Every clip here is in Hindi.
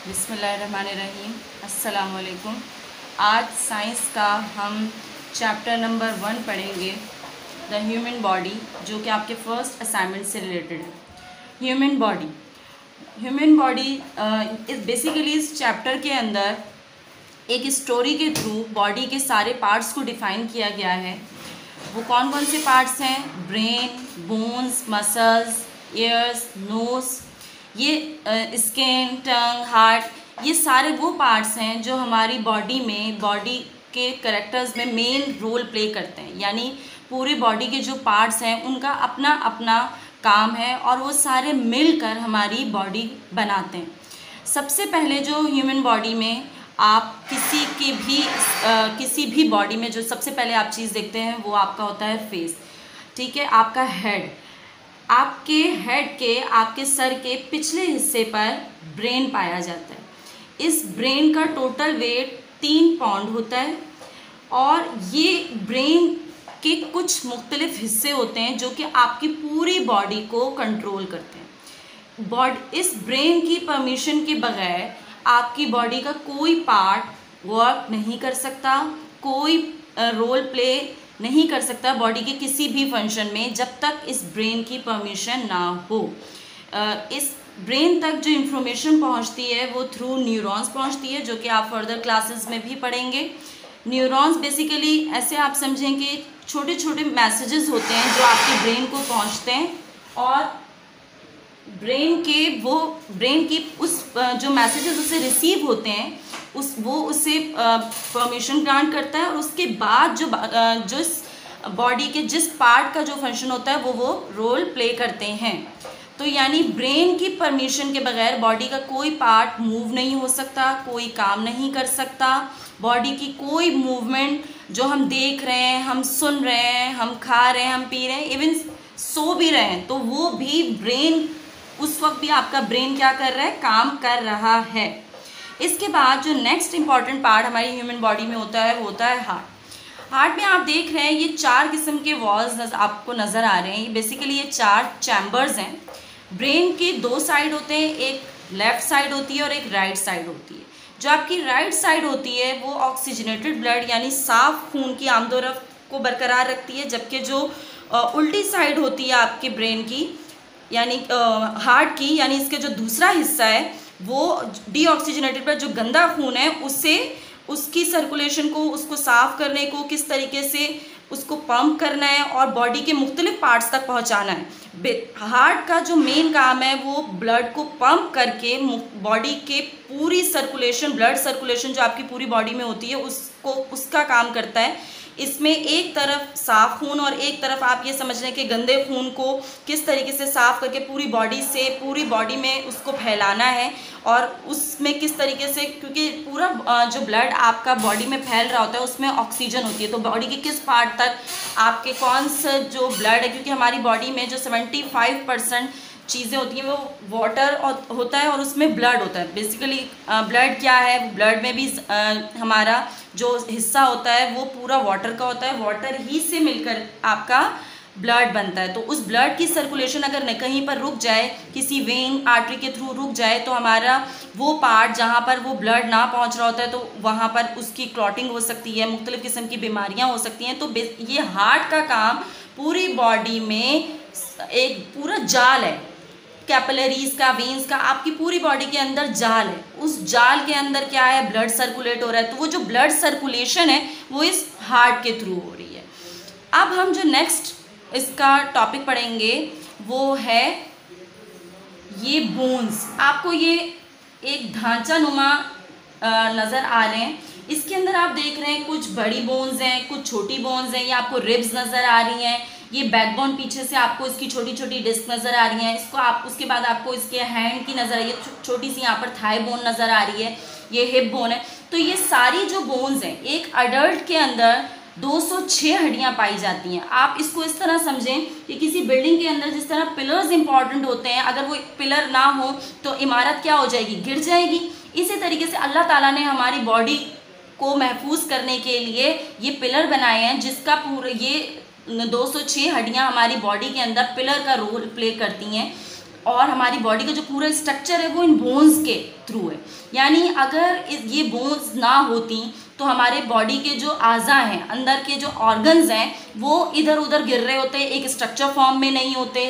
बिस्मिल्लाहिर्रहमानिर्रहीम। अस्सलाम वालेकुम। आज साइंस का हम चैप्टर नंबर 1 पढ़ेंगे, द ह्यूमन बॉडी, जो कि आपके फर्स्ट असाइनमेंट से रिलेटेड है। ह्यूमन बॉडी इस बेसिकली इस चैप्टर के अंदर एक स्टोरी के थ्रू बॉडी के सारे पार्ट्स को डिफ़ाइन किया गया है। वो कौन कौन से पार्ट्स हैं? Brain, bones, muscles, ears, nose, ये स्किन, टंग, हार्ट, ये सारे वो पार्ट्स हैं जो हमारी बॉडी के कैरेक्टर्स में मेन रोल प्ले करते हैं। यानी पूरी बॉडी के जो पार्ट्स हैं उनका अपना अपना काम है और वो सारे मिलकर हमारी बॉडी बनाते हैं। सबसे पहले जो ह्यूमन बॉडी में आप किसी भी बॉडी में जो सबसे पहले आप चीज़ देखते हैं वो आपका होता है फेस। ठीक है, आपका हेड। आपके हेड के, आपके सर के पिछले हिस्से पर ब्रेन पाया जाता है। इस ब्रेन का टोटल वेट 3 पाउंड होता है और ये ब्रेन के कुछ मुख्तलिफ हिस्से होते हैं जो कि आपकी पूरी बॉडी को कंट्रोल करते हैं। इस ब्रेन की परमिशन के बगैर आपकी बॉडी का कोई पार्ट वर्क नहीं कर सकता, कोई रोल प्ले नहीं कर सकता बॉडी के किसी भी फंक्शन में, जब तक इस ब्रेन की परमिशन ना हो। इस ब्रेन तक जो इंफॉर्मेशन पहुंचती है वो थ्रू न्यूरॉन्स पहुंचती है, जो कि आप फर्दर क्लासेस में भी पढ़ेंगे। न्यूरॉन्स बेसिकली ऐसे आप समझें कि छोटे छोटे मैसेजेस होते हैं जो आपके ब्रेन को पहुंचते हैं और ब्रेन की उस जो मैसेजेस उसे रिसीव होते हैं वो उसे परमिशन ग्रांट करता है और उसके बाद जो बॉडी के जिस पार्ट का जो फंक्शन होता है वो रोल प्ले करते हैं। तो यानी ब्रेन की परमिशन के बगैर बॉडी का कोई पार्ट मूव नहीं हो सकता, कोई काम नहीं कर सकता। बॉडी की कोई मूवमेंट जो हम देख रहे हैं, हम सुन रहे हैं, हम खा रहे हैं, हम पी रहे हैं, इवन सो भी रहे हैं, तो वो भी ब्रेन, उस वक्त भी आपका ब्रेन क्या कर रहा है? काम कर रहा है। इसके बाद जो नेक्स्ट इंपॉर्टेंट पार्ट हमारी ह्यूमन बॉडी में होता है हार्ट। हार्ट में आप देख रहे हैं ये 4 किस्म के वॉल्स आपको नज़र आ रहे हैं। बेसिकली ये 4 चैम्बर्स हैं। ब्रेन के 2 साइड होते हैं, एक लेफ़्ट साइड होती है और एक राइट साइड होती है। जो आपकी राइट साइड होती है वो ऑक्सीजनेटेड ब्लड यानी साफ खून की आमदोरफ्त को बरकरार रखती है, जबकि जो उल्टी साइड होती है आपके ब्रेन की यानी हार्ट की, यानी इसके जो दूसरा हिस्सा है वो डीऑक्सीजनेटेड ब्लड, जो गंदा खून है उसकी सर्कुलेशन को, उसको साफ़ करने को, किस तरीके से उसको पंप करना है और बॉडी के मुख्तलिफ पार्ट्स तक पहुंचाना है। हार्ट का जो मेन काम है वो ब्लड को पंप करके बॉडी के पूरी सर्कुलेशन, ब्लड सर्कुलेशन जो आपकी पूरी बॉडी में होती है उसका काम करता है। इसमें एक तरफ साफ़ खून और एक तरफ आप ये समझ लें कि गंदे खून को किस तरीके से साफ़ करके पूरी बॉडी में उसको फैलाना है और उसमें किस तरीके से, क्योंकि पूरा जो ब्लड आपका बॉडी में फैल रहा होता है उसमें ऑक्सीजन होती है, तो बॉडी के किस पार्ट तक आपके कौन सा जो ब्लड है, क्योंकि हमारी बॉडी में जो 75% चीज़ें होती हैं वो वाटर होता है और उसमें ब्लड होता है। बेसिकली ब्लड क्या है? ब्लड में भी हमारा जो हिस्सा होता है वो पूरा वाटर का होता है, वाटर ही से मिलकर आपका ब्लड बनता है। तो उस ब्लड की सर्कुलेशन अगर कहीं पर रुक जाए, किसी वेन आर्टरी के थ्रू रुक जाए, तो हमारा वो पार्ट जहाँ पर वो ब्लड ना पहुँच रहा होता है तो वहाँ पर उसकी क्लॉटिंग हो सकती है, मुख्तलिफ़ किस्म की बीमारियाँ हो सकती हैं। तो ये हार्ट का काम पूरी बॉडी में एक पूरा जाल है, कैपिलरीज का, वेन्स का, आपकी पूरी बॉडी के अंदर जाल है। उस जाल के अंदर क्या है? ब्लड सर्कुलेट हो रहा है। तो वो जो ब्लड सर्कुलेशन है वो इस हार्ट के थ्रू हो रही है। अब हम जो नेक्स्ट इसका टॉपिक पढ़ेंगे वो है ये बोन्स। आपको ये एक ढांचा नुमा नज़र आ रहे हैं। इसके अंदर आप देख रहे हैं कुछ बड़ी बोन्स हैं, कुछ छोटी बोन्स हैं। ये आपको रिब्स नज़र आ रही हैं, ये बैकबोन पीछे से आपको इसकी छोटी छोटी डिस्क नज़र आ रही हैं। उसके बाद आपको इसके हैंड की नज़र आई है, छोटी सी यहाँ पर थाई बोन नज़र आ रही है, ये हिप बोन है। तो ये सारी जो बोन्स हैं, एक अडल्ट के अंदर 206 हड्डियाँ पाई जाती हैं। आप इसको इस तरह समझें कि किसी बिल्डिंग के अंदर जिस तरह पिलर्स इंपॉर्टेंट होते हैं, अगर वो पिलर ना हो तो इमारत क्या हो जाएगी? गिर जाएगी। इसी तरीके से अल्लाह ताला ने हमारी बॉडी को महफूज करने के लिए ये पिलर बनाए हैं, जिसका पूरा ये 206 हड्डियाँ हमारी बॉडी के अंदर पिलर का रोल प्ले करती हैं। और हमारी बॉडी का जो पूरा स्ट्रक्चर है वो इन बोन्स के थ्रू है। यानी अगर ये बोन्स ना होती तो हमारे बॉडी के जो आज़ा हैं, अंदर के जो ऑर्गन्स हैं, वो इधर उधर गिर रहे होते, एक स्ट्रक्चर फॉर्म में नहीं होते।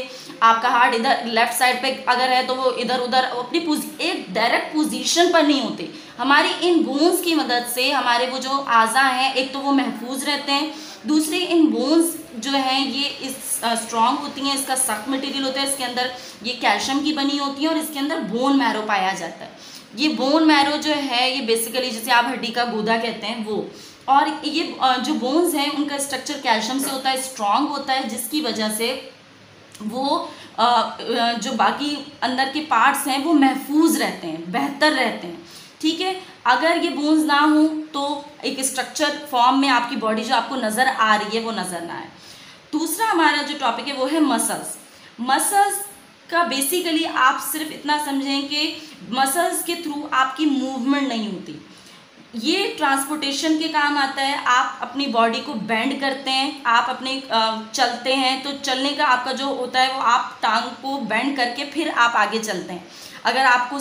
आपका हार्ट इधर लेफ्ट साइड पे अगर है तो वो इधर उधर अपनी एक डायरेक्ट पोजीशन पर नहीं होते। हमारी इन बोन्स की मदद से हमारे वो जो आज़ा हैं, एक तो वो महफूज रहते हैं, दूसरे इन बोन्स जो हैं ये इस स्ट्रॉन्ग होती हैं, इसका सख्त मटेरियल होता है, इसके अंदर ये कैल्शियम की बनी होती है और इसके अंदर बोन मैरो पाया जाता है। ये बोन मैरो जो है ये बेसिकली जिसे आप हड्डी का गूदा कहते हैं वो, और ये जो बोन्स हैं उनका स्ट्रक्चर कैल्शियम से होता है, स्ट्रॉन्ग होता है, जिसकी वजह से वो जो बाकी अंदर के पार्ट्स हैं वो महफूज रहते हैं, बेहतर रहते हैं। ठीक है, अगर ये बोन्स ना हो तो एक स्ट्रक्चर फॉर्म में आपकी बॉडी जो आपको नज़र आ रही है वो नज़र ना आए। दूसरा हमारा जो टॉपिक है वो है मसल्स। मसल्स का बेसिकली आप सिर्फ इतना समझें कि मसल्स के थ्रू आपकी मूवमेंट नहीं होती, ये ट्रांसपोर्टेशन के काम आता है। आप अपनी बॉडी को बेंड करते हैं, आप अपने चलते हैं तो चलने का आपका जो होता है वो आप टांग को बेंड करके फिर आप आगे चलते हैं। अगर आपको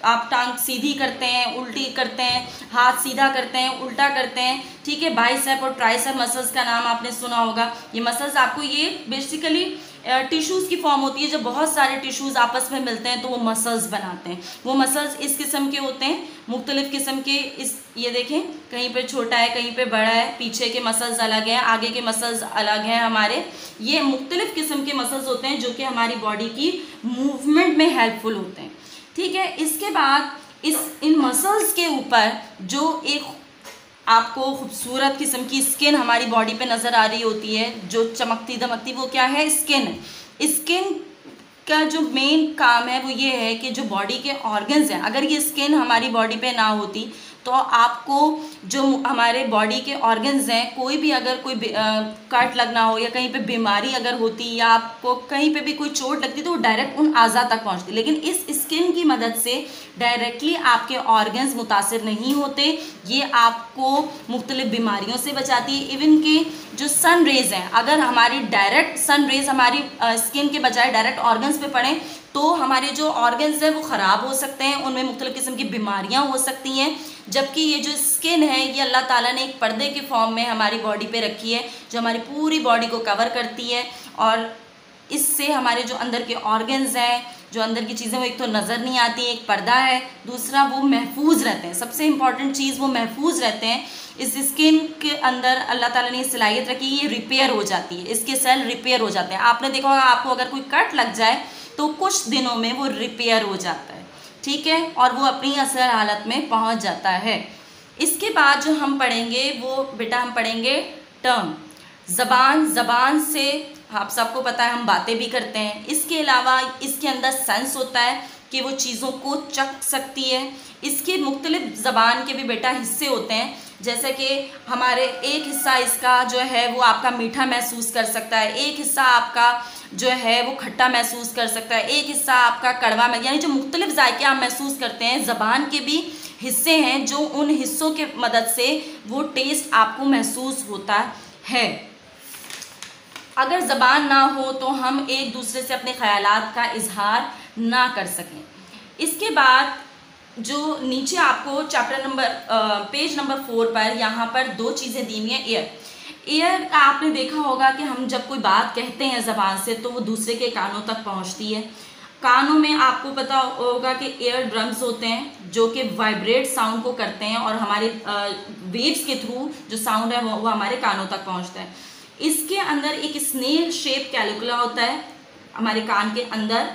आप टांग सीधी करते हैं, उल्टी करते हैं, हाथ सीधा करते हैं, उल्टा करते हैं, ठीक है। बाइसेप और ट्राइसेप मसल्स का नाम आपने सुना होगा। ये मसल्स आपको ये बेसिकली टिश्यूज़ की फॉर्म होती है। जब बहुत सारे टिश्यूज़ आपस में मिलते हैं तो वो मसल्स बनाते हैं। वो मसल्स इस किस्म के होते हैं, मुख्तलिफ किस्म के। ये देखें, कहीं पे छोटा है, कहीं पे बड़ा है, पीछे के मसल्स अलग हैं, आगे के मसल्स अलग हैं हमारे। ये मुख्तलिफ किस्म के मसल्स होते हैं जो कि हमारी बॉडी की मूवमेंट में हेल्पफुल होते हैं। ठीक है, इसके बाद इन मसल्स के ऊपर जो एक आपको खूबसूरत किस्म की स्किन हमारी बॉडी पे नज़र आ रही होती है, जो चमकती दमकती, वो क्या है? स्किन। स्किन का जो मेन काम है वो ये है कि जो बॉडी के ऑर्गन्स हैं, अगर ये स्किन हमारी बॉडी पे ना होती तो आपको जो हमारे बॉडी के ऑर्गन्स हैं, कोई भी अगर कोई कट लगना हो या कहीं पे बीमारी अगर होती या आपको कहीं पे भी कोई चोट लगती तो वो डायरेक्ट उन आज़ा तक पहुंचती। लेकिन इस स्किन की मदद से डायरेक्टली आपके ऑर्गन्स मुतासिर नहीं होते। ये आपको मुख्तलिफ बीमारियों से बचाती है। इवन कि जो सन रेज़ हैं, अगर हमारी डायरेक्ट सन रेज़ हमारी स्किन के बजाय डायरेक्ट ऑर्गन्स पे पड़ें तो हमारे जो ऑर्गन्स हैं वो ख़राब हो सकते हैं, उनमें मुख्तलिफ किस्म की बीमारियां हो सकती हैं। जबकि ये जो स्किन है ये अल्लाह ताला ने एक पर्दे के फॉर्म में हमारी बॉडी पे रखी है, जो हमारी पूरी बॉडी को कवर करती है। और इससे हमारे जो अंदर के ऑर्गन्स हैं, जो अंदर की चीज़ें, वो एक तो नज़र नहीं आती, एक पर्दा है, दूसरा वो महफूज रहते हैं। सबसे इम्पॉर्टेंट चीज़, वो महफूज रहते हैं। इस स्किन के अंदर अल्लाह ताला ने सलाहियत रखी, ये रिपेयर हो जाती है, इसके सेल रिपेयर हो जाते हैं। आपने देखा होगा, आपको अगर कोई कट लग जाए तो कुछ दिनों में वो रिपेयर हो जाता है, ठीक है, और वो अपनी असल हालत में पहुंच जाता है। इसके बाद जो हम पढ़ेंगे वो बेटा हम पढ़ेंगे टर्म। ज़बान से आप सबको पता है हम बातें भी करते हैं। इसके अलावा इसके अंदर सेंस होता है कि वो चीज़ों को चख सकती है। इसके मुख्तलिफ ज़बान के भी बेटा हिस्से होते हैं, जैसे कि हमारे एक हिस्सा इसका जो है वो आपका मीठा महसूस कर सकता है, एक हिस्सा आपका जो है वो खट्टा महसूस कर सकता है, एक हिस्सा आपका कड़वा में, यानी जो मुख्तलिफ जायके आप महसूस करते हैं, ज़बान के भी हिस्से हैं जो उन हिस्सों के मदद से वो टेस्ट आपको महसूस होता है। अगर ज़बान ना हो तो हम एक दूसरे से अपने ख़यालात का इजहार ना कर सकें। इसके बाद जो नीचे आपको चैप्टर नंबर पेज नंबर 4 पर यहाँ पर दो चीज़ें दी हुई हैं। एयर आपने देखा होगा कि हम जब कोई बात कहते हैं ज़बान से तो वो दूसरे के कानों तक पहुँचती है। कानों में आपको पता होगा कि एयर ड्रम्स होते हैं जो कि वाइब्रेट साउंड को करते हैं और हमारे वेव्स के थ्रू जो साउंड है वो हमारे कानों तक पहुँचता है। इसके अंदर एक स्नेल शेप कैलिकुला होता है हमारे कान के अंदर।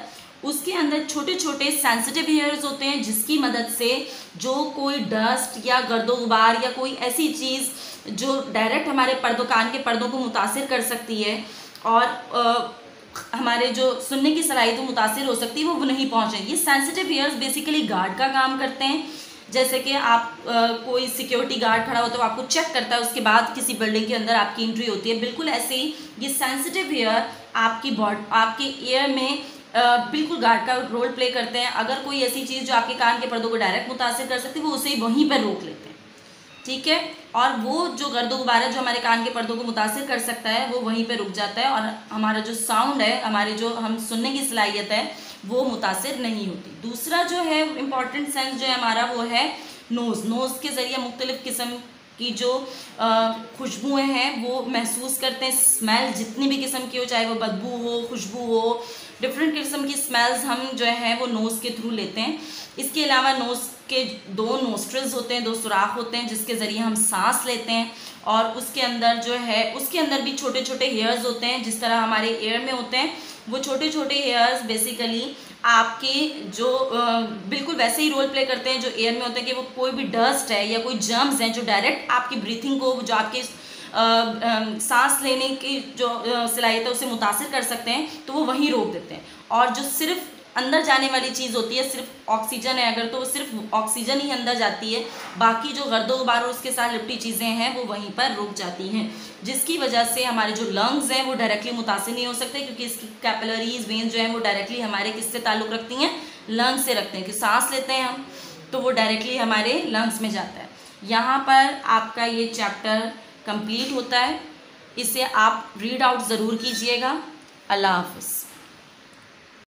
उसके अंदर छोटे छोटे सेंसिटिव हेयर्स होते हैं जिसकी मदद से जो कोई डस्ट या गर्दो गुबार या कोई ऐसी चीज़ जो डायरेक्ट हमारे कान के पर्दों को मुतासिर कर सकती है और हमारे जो सुनने की सलाहियत मुतासिर हो सकती है वो नहीं पहुँचे। ये सेंसिटिव हेयर्स बेसिकली गार्ड का काम करते हैं। जैसे कि आप कोई सिक्योरिटी गार्ड खड़ा हो तो आपको चेक करता है, उसके बाद किसी बिल्डिंग के अंदर आपकी एंट्री होती है। बिल्कुल ऐसे ही ये सेंसिटिव हेयर आपके ईयर में बिल्कुल गार्ड का रोल प्ले करते हैं। अगर कोई ऐसी चीज़ जो आपके कान के पर्दों को डायरेक्ट मुतासिर कर सकती है वो उसे वहीं पर रोक लेते हैं, ठीक है। और वो जो गर्दो गुबार है जो हमारे कान के पर्दों को मुतासिर कर सकता है वो वहीं पे रुक जाता है और हमारा जो साउंड है, हमारे जो हम सुनने की सलाहियत है वो मुतासिर नहीं होती। दूसरा जो है इम्पॉर्टेंट सेंस जो है हमारा वो है नोज़। नोज़ के ज़रिए मुख्तलिफ़ किस्म की जो खुशबुएँ हैं वो महसूस करते हैं। स्मेल जितनी भी किस्म की हो, चाहे वो बदबू हो, खुशबू हो, डिफरेंट किस्म की स्मेल्स हम जो है वो नोज़ के थ्रू लेते हैं। इसके अलावा नोज़ के 2 नोस्ट्रल्स होते हैं, 2 सुराख होते हैं जिसके ज़रिए हम सांस लेते हैं। और उसके अंदर जो है उसके अंदर भी छोटे छोटे हेयर्स होते हैं, जिस तरह हमारे एयर में होते हैं। वो छोटे छोटे हेयर्स बेसिकली आपके जो बिल्कुल वैसे ही रोल प्ले करते हैं जो एयर में होते हैं, कि वो कोई भी डस्ट है या कोई जर्म्स हैं जो डायरेक्ट आपकी ब्रीथिंग को, जो आपके सांस लेने की जो सलाहियत है उसे मुतासिर कर सकते हैं, तो वो वहीं रोक देते हैं। और जो सिर्फ अंदर जाने वाली चीज़ होती है, सिर्फ ऑक्सीजन है अगर, तो वो सिर्फ ऑक्सीजन ही अंदर जाती है, बाकी जो गर्दो गुबार और उसके साथ लिपटी चीज़ें हैं वो वहीं पर रुक जाती हैं, जिसकी वजह से हमारे जो लंग्स हैं वो डायरेक्टली मुतासिर नहीं हो सकते, क्योंकि इसकी कैपिलरीज वेन्स जो हैं वो डायरेक्टली हमारे किससे ताल्लुक़ रखती हैं, लंग्स से रखते हैं। कि सांस लेते हैं हम तो वो डायरेक्टली हमारे लंग्स में जाता है। यहाँ पर आपका ये चैप्टर कंप्लीट होता है। इसे आप रीड आउट ज़रूर कीजिएगा। अल्लाह हाफ़िज़।